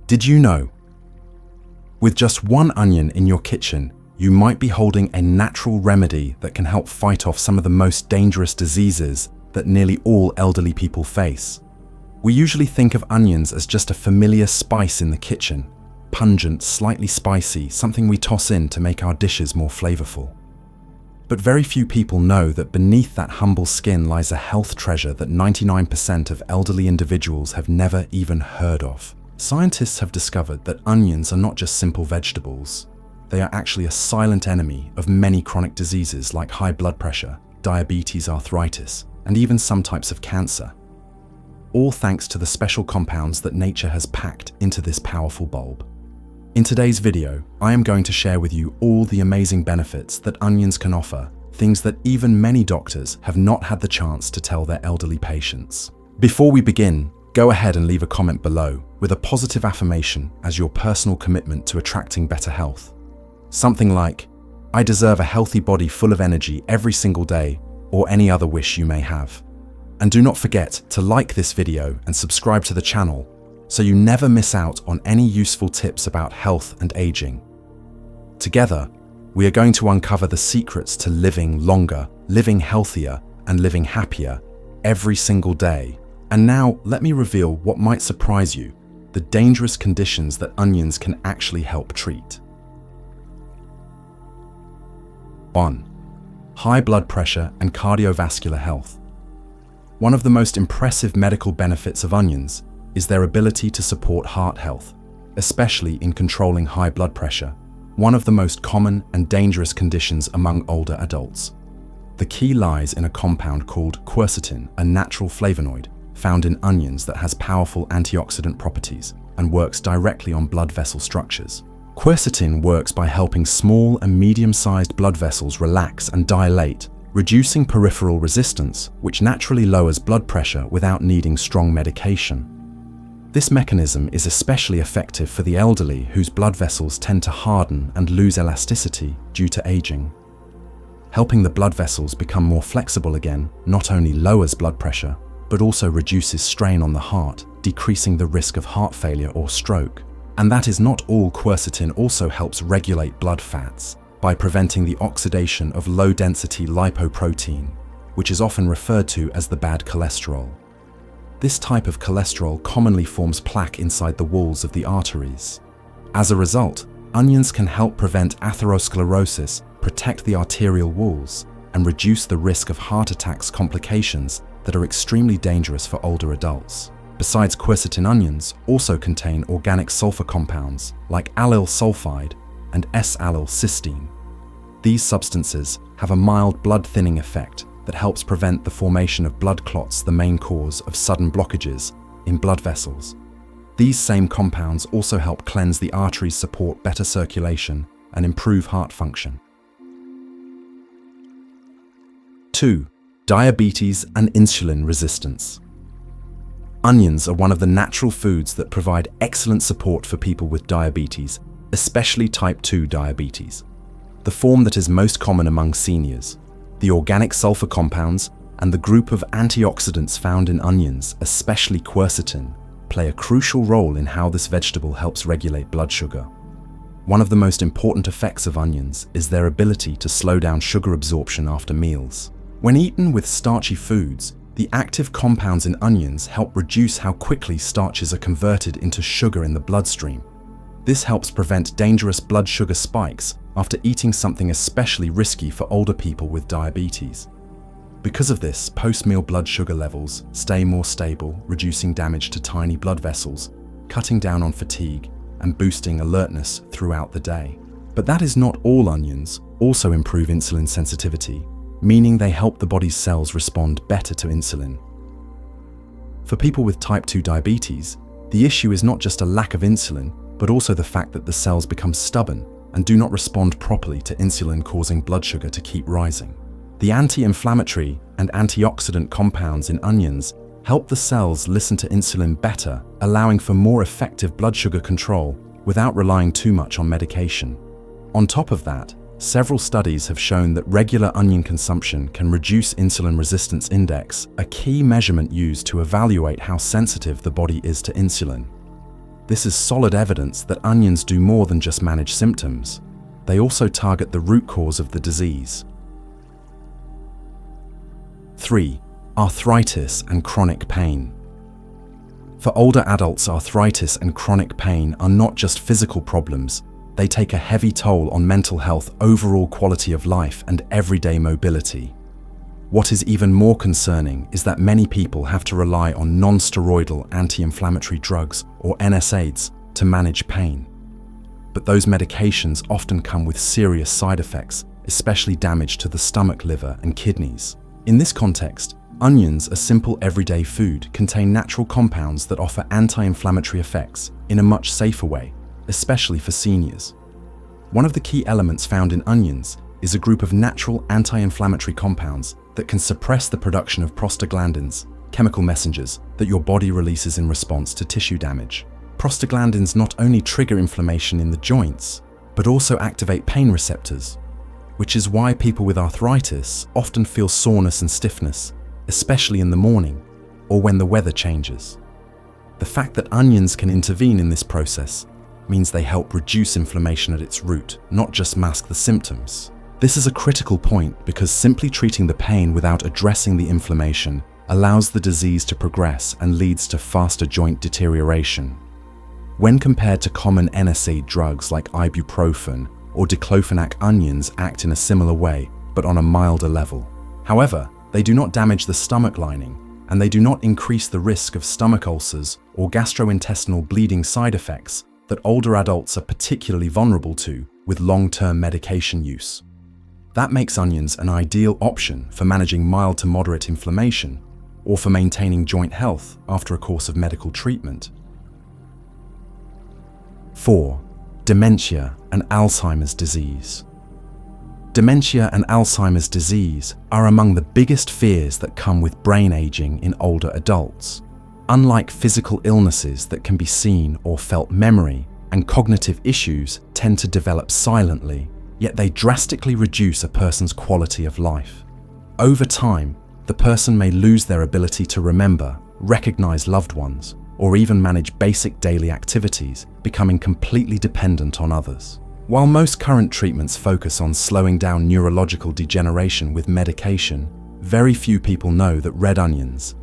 Did you know? With just one onion in your kitchen, you might be holding a natural remedy that can help fight off some of the most dangerous diseases that nearly all elderly people face. We usually think of onions as just a familiar spice in the kitchen, pungent, slightly spicy, something we toss in to make our dishes more flavorful. But very few people know that beneath that humble skin lies a health treasure that 99% of elderly individuals have never even heard of. Scientists have discovered that onions are not just simple vegetables. They are actually a silent enemy of many chronic diseases like high blood pressure, diabetes, arthritis, and even some types of cancer. All thanks to the special compounds that nature has packed into this powerful bulb. In today's video, I am going to share with you all the amazing benefits that onions can offer, things that even many doctors have not had the chance to tell their elderly patients. Before we begin, go ahead and leave a comment below with a positive affirmation as your personal commitment to attracting better health. Something like, "I deserve a healthy body full of energy every single day," or any other wish you may have. And do not forget to like this video and subscribe to the channel so you never miss out on any useful tips about health and aging. Together, we are going to uncover the secrets to living longer, living healthier, and living happier every single day. And now, let me reveal what might surprise you, the dangerous conditions that onions can actually help treat. 1. High blood pressure and cardiovascular health. One of the most impressive medical benefits of onions is their ability to support heart health, especially in controlling high blood pressure, one of the most common and dangerous conditions among older adults. The key lies in a compound called quercetin, a natural flavonoid found in onions that has powerful antioxidant properties and works directly on blood vessel structures. Quercetin works by helping small and medium-sized blood vessels relax and dilate, reducing peripheral resistance, which naturally lowers blood pressure without needing strong medication. This mechanism is especially effective for the elderly whose blood vessels tend to harden and lose elasticity due to aging. Helping the blood vessels become more flexible again not only lowers blood pressure, but also reduces strain on the heart, decreasing the risk of heart failure or stroke. And that is not all. Quercetin also helps regulate blood fats by preventing the oxidation of low-density lipoprotein, which is often referred to as the bad cholesterol. This type of cholesterol commonly forms plaque inside the walls of the arteries. As a result, onions can help prevent atherosclerosis, protect the arterial walls, and reduce the risk of heart attacks complications that are extremely dangerous for older adults. Besides quercetin, onions also contain organic sulfur compounds like allyl sulfide and S-allyl cysteine. These substances have a mild blood thinning effect that helps prevent the formation of blood clots, the main cause of sudden blockages in blood vessels. These same compounds also help cleanse the arteries, support better circulation, and improve heart function. 2. Diabetes and insulin resistance. Onions are one of the natural foods that provide excellent support for people with diabetes, especially type 2 diabetes, the form that is most common among seniors. The organic sulfur compounds and the group of antioxidants found in onions, especially quercetin, play a crucial role in how this vegetable helps regulate blood sugar. One of the most important effects of onions is their ability to slow down sugar absorption after meals. When eaten with starchy foods, the active compounds in onions help reduce how quickly starches are converted into sugar in the bloodstream. This helps prevent dangerous blood sugar spikes after eating something especially risky for older people with diabetes. Because of this, post-meal blood sugar levels stay more stable, reducing damage to tiny blood vessels, cutting down on fatigue, and boosting alertness throughout the day. But that is not all. Onions also improve insulin sensitivity, meaning they help the body's cells respond better to insulin. For people with type 2 diabetes, the issue is not just a lack of insulin, but also the fact that the cells become stubborn and do not respond properly to insulin, causing blood sugar to keep rising. The anti-inflammatory and antioxidant compounds in onions help the cells listen to insulin better, allowing for more effective blood sugar control without relying too much on medication. On top of that, several studies have shown that regular onion consumption can reduce insulin resistance index, a key measurement used to evaluate how sensitive the body is to insulin. This is solid evidence that onions do more than just manage symptoms. They also target the root cause of the disease. 3. Arthritis and chronic pain. For older adults, arthritis and chronic pain are not just physical problems. They take a heavy toll on mental health, overall quality of life, and everyday mobility. What is even more concerning is that many people have to rely on non-steroidal anti-inflammatory drugs, or NSAIDs, to manage pain. But those medications often come with serious side effects, especially damage to the stomach, liver, and kidneys. In this context, onions, a simple everyday food, contain natural compounds that offer anti-inflammatory effects in a much safer way, especially for seniors. One of the key elements found in onions is a group of natural anti-inflammatory compounds that can suppress the production of prostaglandins, chemical messengers that your body releases in response to tissue damage. Prostaglandins not only trigger inflammation in the joints, but also activate pain receptors, which is why people with arthritis often feel soreness and stiffness, especially in the morning or when the weather changes. The fact that onions can intervene in this process means they help reduce inflammation at its root, not just mask the symptoms. This is a critical point because simply treating the pain without addressing the inflammation allows the disease to progress and leads to faster joint deterioration. When compared to common NSAID drugs like ibuprofen or diclofenac, onions act in a similar way, but on a milder level. However, they do not damage the stomach lining, and they do not increase the risk of stomach ulcers or gastrointestinal bleeding side effects that older adults are particularly vulnerable to with long-term medication use. That makes onions an ideal option for managing mild to moderate inflammation or for maintaining joint health after a course of medical treatment. 4. Dementia and Alzheimer's disease. Dementia and Alzheimer's disease are among the biggest fears that come with brain aging in older adults. Unlike physical illnesses that can be seen or felt, memory and cognitive issues tend to develop silently, yet they drastically reduce a person's quality of life. Over time, the person may lose their ability to remember, recognize loved ones, or even manage basic daily activities, becoming completely dependent on others. While most current treatments focus on slowing down neurological degeneration with medication, very few people know that red onions,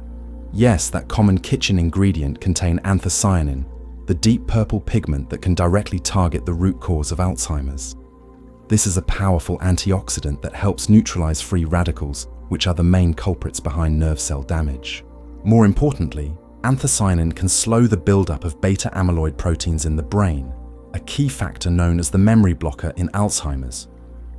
yes, that common kitchen ingredient, contain anthocyanin, the deep purple pigment that can directly target the root cause of Alzheimer's. This is a powerful antioxidant that helps neutralize free radicals, which are the main culprits behind nerve cell damage. More importantly, anthocyanin can slow the buildup of beta-amyloid proteins in the brain, a key factor known as the memory blocker in Alzheimer's.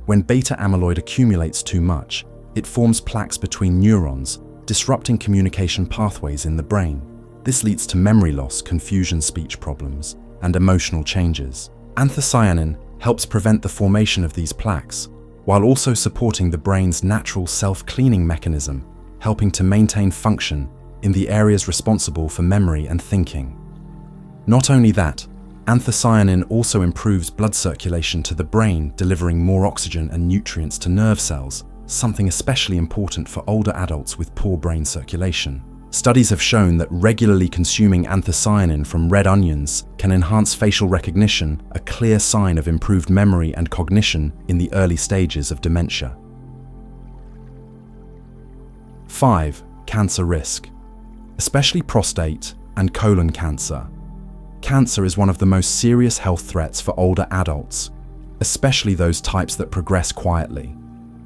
When beta-amyloid accumulates too much, it forms plaques between neurons, disrupting communication pathways in the brain. This leads to memory loss, confusion, speech problems, and emotional changes. Anthocyanin helps prevent the formation of these plaques, while also supporting the brain's natural self-cleaning mechanism, helping to maintain function in the areas responsible for memory and thinking. Not only that, anthocyanin also improves blood circulation to the brain, delivering more oxygen and nutrients to nerve cells, something especially important for older adults with poor brain circulation. Studies have shown that regularly consuming anthocyanin from red onions can enhance facial recognition, a clear sign of improved memory and cognition in the early stages of dementia. 5. Cancer risk, especially prostate and colon cancer. Cancer is one of the most serious health threats for older adults, especially those types that progress quietly,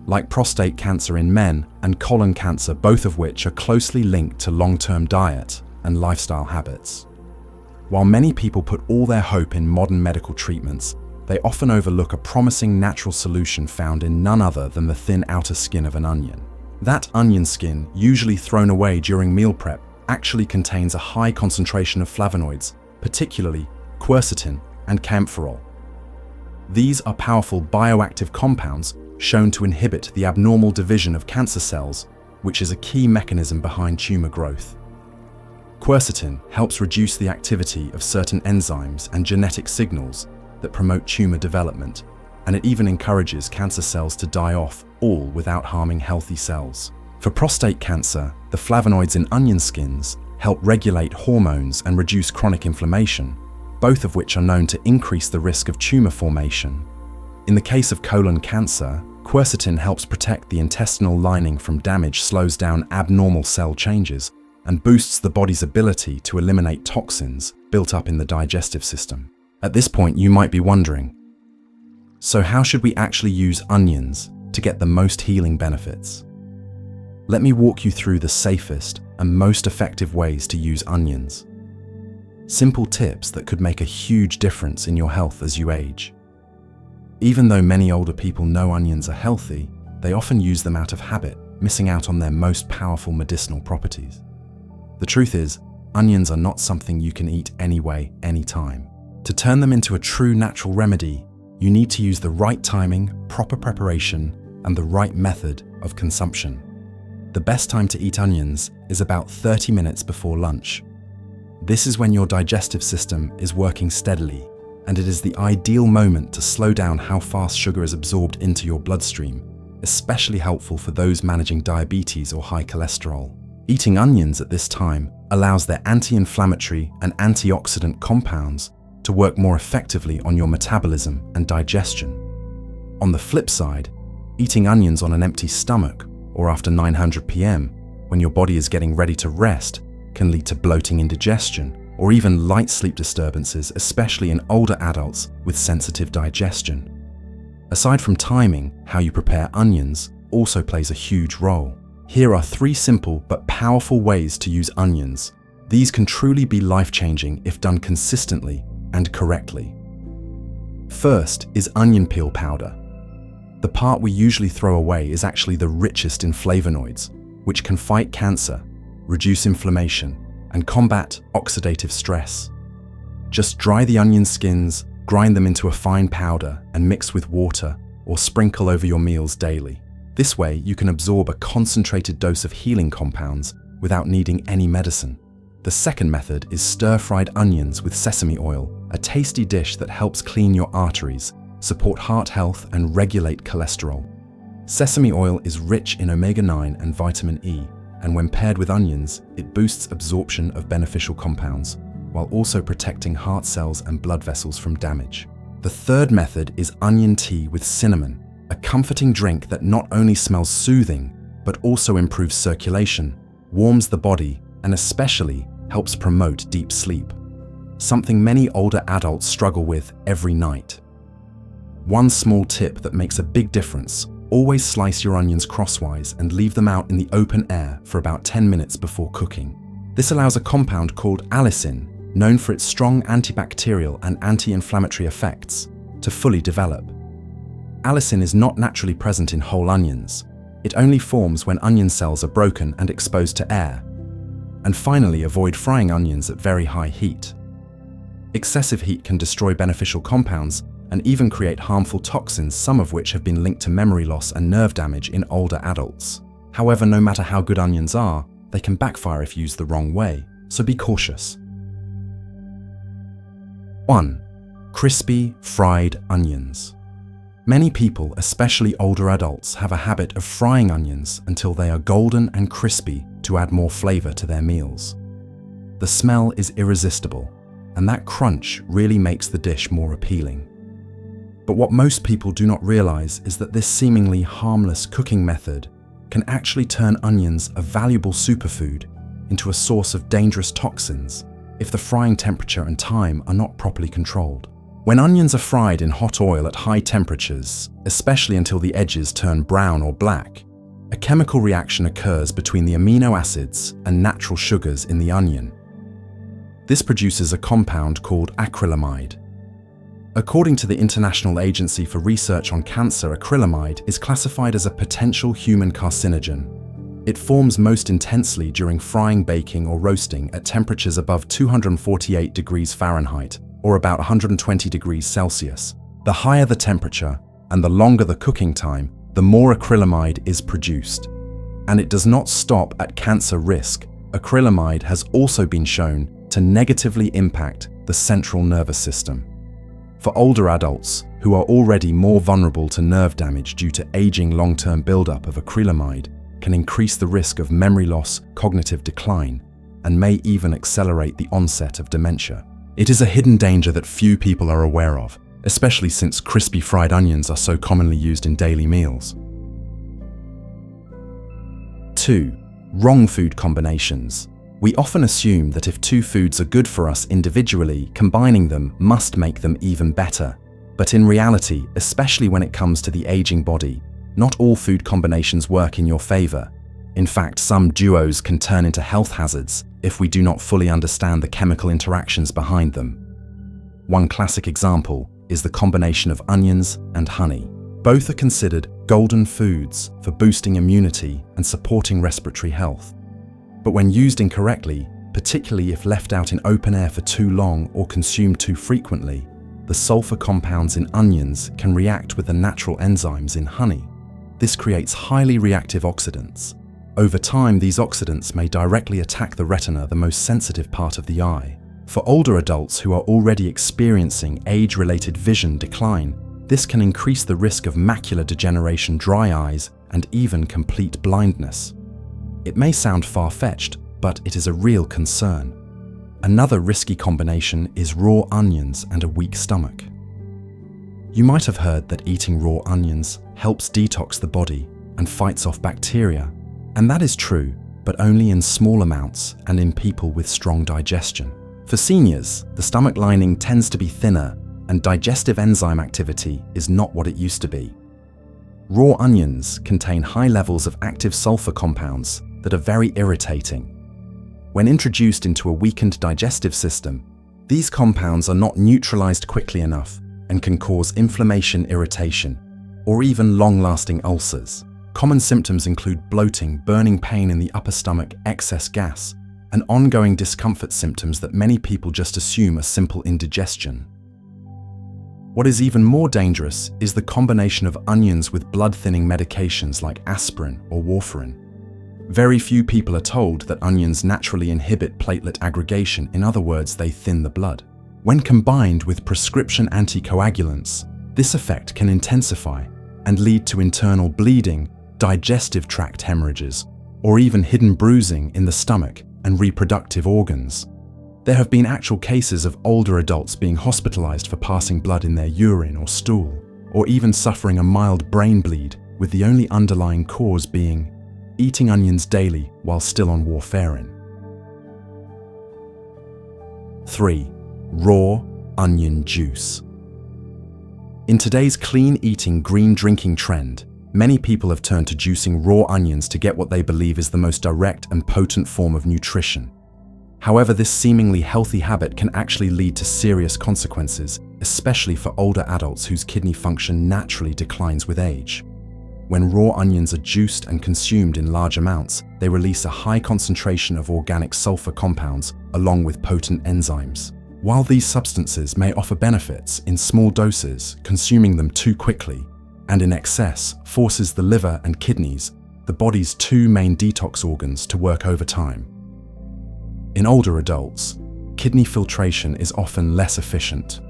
like prostate cancer in men and colon cancer, both of which are closely linked to long-term diet and lifestyle habits. While many people put all their hope in modern medical treatments, they often overlook a promising natural solution found in none other than the thin outer skin of an onion. That onion skin, usually thrown away during meal prep, actually contains a high concentration of flavonoids, particularly quercetin and camphorol. These are powerful bioactive compounds shown to inhibit the abnormal division of cancer cells, which is a key mechanism behind tumor growth. Quercetin helps reduce the activity of certain enzymes and genetic signals that promote tumor development, and it even encourages cancer cells to die off, all without harming healthy cells. For prostate cancer, the flavonoids in onion skins help regulate hormones and reduce chronic inflammation, both of which are known to increase the risk of tumor formation. In the case of colon cancer, quercetin helps protect the intestinal lining from damage, slows down abnormal cell changes, and boosts the body's ability to eliminate toxins built up in the digestive system. At this point, you might be wondering, so how should we actually use onions to get the most healing benefits? Let me walk you through the safest and most effective ways to use onions. Simple tips that could make a huge difference in your health as you age. Even though many older people know onions are healthy, they often use them out of habit, missing out on their most powerful medicinal properties. The truth is, onions are not something you can eat anyway, anytime. To turn them into a true natural remedy, you need to use the right timing, proper preparation, and the right method of consumption. The best time to eat onions is about 30 minutes before lunch. This is when your digestive system is working steadily, and it is the ideal moment to slow down how fast sugar is absorbed into your bloodstream, especially helpful for those managing diabetes or high cholesterol. Eating onions at this time allows their anti-inflammatory and antioxidant compounds to work more effectively on your metabolism and digestion. On the flip side, eating onions on an empty stomach or after 900 p.m., when your body is getting ready to rest, can lead to bloating, indigestion, or even light sleep disturbances, especially in older adults with sensitive digestion. Aside from timing, how you prepare onions also plays a huge role. Here are 3 simple but powerful ways to use onions. These can truly be life-changing if done consistently and correctly. First is onion peel powder. The part we usually throw away is actually the richest in flavonoids, which can fight cancer, reduce inflammation, and combat oxidative stress. Just dry the onion skins, grind them into a fine powder, and mix with water or sprinkle over your meals daily. This way, you can absorb a concentrated dose of healing compounds without needing any medicine. The second method is stir-fried onions with sesame oil, a tasty dish that helps clean your arteries, support heart health, and regulate cholesterol. Sesame oil is rich in omega-9 and vitamin E, and when paired with onions, it boosts absorption of beneficial compounds, while also protecting heart cells and blood vessels from damage. The third method is onion tea with cinnamon, a comforting drink that not only smells soothing, but also improves circulation, warms the body, and especially helps promote deep sleep, something many older adults struggle with every night. One small tip that makes a big difference: always slice your onions crosswise and leave them out in the open air for about 10 minutes before cooking. This allows a compound called allicin, known for its strong antibacterial and anti-inflammatory effects, to fully develop. Allicin is not naturally present in whole onions. It only forms when onion cells are broken and exposed to air. And finally, avoid frying onions at very high heat. Excessive heat can destroy beneficial compounds and even create harmful toxins, some of which have been linked to memory loss and nerve damage in older adults. However, no matter how good onions are, they can backfire if used the wrong way, so be cautious. 1. Crispy fried onions. Many people, especially older adults, have a habit of frying onions until they are golden and crispy to add more flavor to their meals. The smell is irresistible, and that crunch really makes the dish more appealing. But what most people do not realize is that this seemingly harmless cooking method can actually turn onions, a valuable superfood, into a source of dangerous toxins if the frying temperature and time are not properly controlled. When onions are fried in hot oil at high temperatures, especially until the edges turn brown or black, a chemical reaction occurs between the amino acids and natural sugars in the onion. This produces a compound called acrylamide. According to the International Agency for Research on Cancer, acrylamide is classified as a potential human carcinogen. It forms most intensely during frying, baking, or roasting at temperatures above 248 degrees Fahrenheit, or about 120 degrees Celsius. The higher the temperature and the longer the cooking time, the more acrylamide is produced. And it does not stop at cancer risk. Acrylamide has also been shown to negatively impact the central nervous system. For older adults who are already more vulnerable to nerve damage due to aging, long-term buildup of acrylamide can increase the risk of memory loss, cognitive decline, and may even accelerate the onset of dementia. It is a hidden danger that few people are aware of, especially since crispy fried onions are so commonly used in daily meals. 2. Wrong food combinations. We often assume that if two foods are good for us individually, combining them must make them even better. But in reality, especially when it comes to the aging body, not all food combinations work in your favor. In fact, some duos can turn into health hazards if we do not fully understand the chemical interactions behind them. One classic example is the combination of onions and honey. Both are considered golden foods for boosting immunity and supporting respiratory health. But when used incorrectly, particularly if left out in open air for too long or consumed too frequently, the sulfur compounds in onions can react with the natural enzymes in honey. This creates highly reactive oxidants. Over time, these oxidants may directly attack the retina, the most sensitive part of the eye. For older adults who are already experiencing age-related vision decline, this can increase the risk of macular degeneration, dry eyes, and even complete blindness. It may sound far-fetched, but it is a real concern. Another risky combination is raw onions and a weak stomach. You might have heard that eating raw onions helps detox the body and fights off bacteria, and that is true, but only in small amounts and in people with strong digestion. For seniors, the stomach lining tends to be thinner and digestive enzyme activity is not what it used to be. Raw onions contain high levels of active sulfur compounds that are very irritating. When introduced into a weakened digestive system, these compounds are not neutralized quickly enough and can cause inflammation, irritation, or even long-lasting ulcers. Common symptoms include bloating, burning pain in the upper stomach, excess gas, and ongoing discomfort symptoms that many people just assume are simple indigestion. What is even more dangerous is the combination of onions with blood-thinning medications like aspirin or warfarin. Very few people are told that onions naturally inhibit platelet aggregation, in other words, they thin the blood. When combined with prescription anticoagulants, this effect can intensify and lead to internal bleeding, digestive tract hemorrhages, or even hidden bruising in the stomach and reproductive organs. There have been actual cases of older adults being hospitalized for passing blood in their urine or stool, or even suffering a mild brain bleed, with the only underlying cause being eating onions daily while still on warfarin. 3. Raw onion juice. In today's clean eating, green drinking trend, many people have turned to juicing raw onions to get what they believe is the most direct and potent form of nutrition. However, this seemingly healthy habit can actually lead to serious consequences, especially for older adults whose kidney function naturally declines with age. When raw onions are juiced and consumed in large amounts, they release a high concentration of organic sulfur compounds along with potent enzymes. While these substances may offer benefits, in small doses, consuming them too quickly and in excess forces the liver and kidneys, the body's two main detox organs, to work overtime. In older adults, kidney filtration is often less efficient.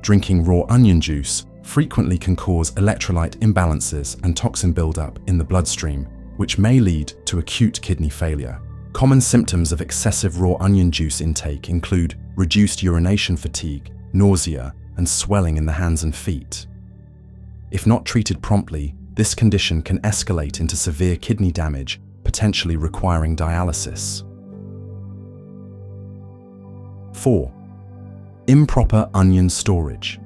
Drinking raw onion juice frequently can cause electrolyte imbalances and toxin buildup in the bloodstream, which may lead to acute kidney failure. Common symptoms of excessive raw onion juice intake include reduced urination fatigue, nausea, and swelling in the hands and feet. If not treated promptly, this condition can escalate into severe kidney damage, potentially requiring dialysis. 4. Improper onion storage.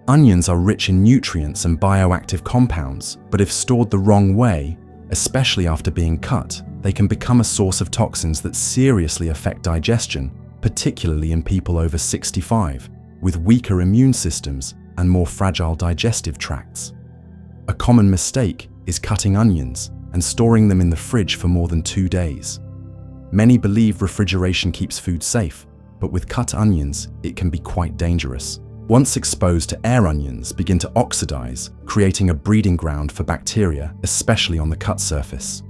Onions are rich in nutrients and bioactive compounds, but if stored the wrong way, especially after being cut, they can become a source of toxins that seriously affect digestion, particularly in people over 65, with weaker immune systems and more fragile digestive tracts. A common mistake is cutting onions and storing them in the fridge for more than 2 days. Many believe refrigeration keeps food safe, but with cut onions, it can be quite dangerous. Once exposed to air, onions begin to oxidize, creating a breeding ground for bacteria, especially on the cut surface.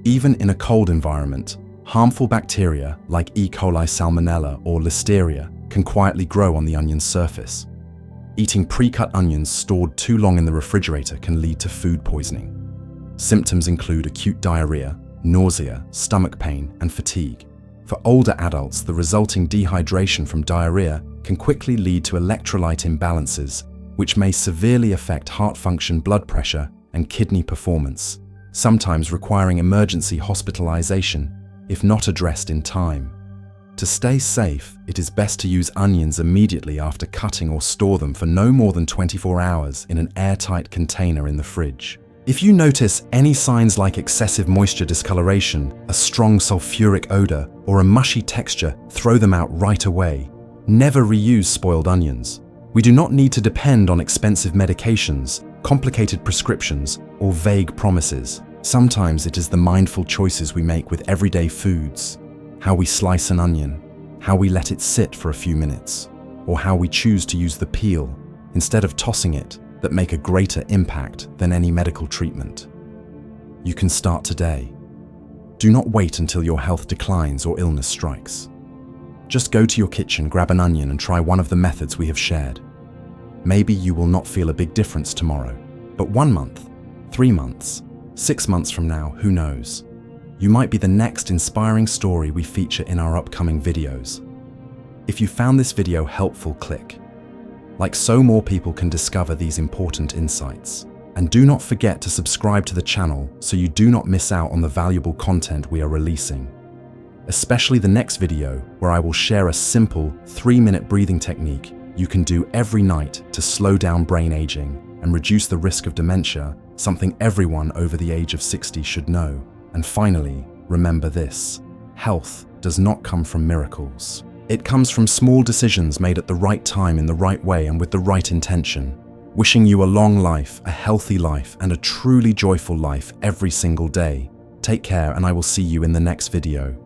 Even in a cold environment, harmful bacteria like E. coli, salmonella, or listeria can quietly grow on the onion's surface. Eating pre-cut onions stored too long in the refrigerator can lead to food poisoning. Symptoms include acute diarrhea, nausea, stomach pain, and fatigue. For older adults, the resulting dehydration from diarrhea can quickly lead to electrolyte imbalances, which may severely affect heart function, blood pressure, and kidney performance, sometimes requiring emergency hospitalization if not addressed in time. To stay safe, it is best to use onions immediately after cutting or store them for no more than 24 hours in an airtight container in the fridge. If you notice any signs like excessive moisture discoloration, a strong sulfuric odor, or a mushy texture, throw them out right away. Never reuse spoiled onions. We do not need to depend on expensive medications, complicated prescriptions, or vague promises. Sometimes it is the mindful choices we make with everyday foods. How we slice an onion, how we let it sit for a few minutes, or how we choose to use the peel instead of tossing it that make a greater impact than any medical treatment. You can start today. Do not wait until your health declines or illness strikes. Just go to your kitchen, grab an onion, and try one of the methods we have shared. Maybe you will not feel a big difference tomorrow, but 1 month, 3 months, 6 months from now, who knows? You might be the next inspiring story we feature in our upcoming videos. If you found this video helpful, click like so more people can discover these important insights. And do not forget to subscribe to the channel so you do not miss out on the valuable content we are releasing. Especially the next video, where I will share a simple 3-minute breathing technique you can do every night to slow down brain aging and reduce the risk of dementia, something everyone over the age of 60 should know. And finally, remember this: health does not come from miracles. It comes from small decisions made at the right time, in the right way, and with the right intention. Wishing you a long life, a healthy life, and a truly joyful life every single day. Take care, and I will see you in the next video.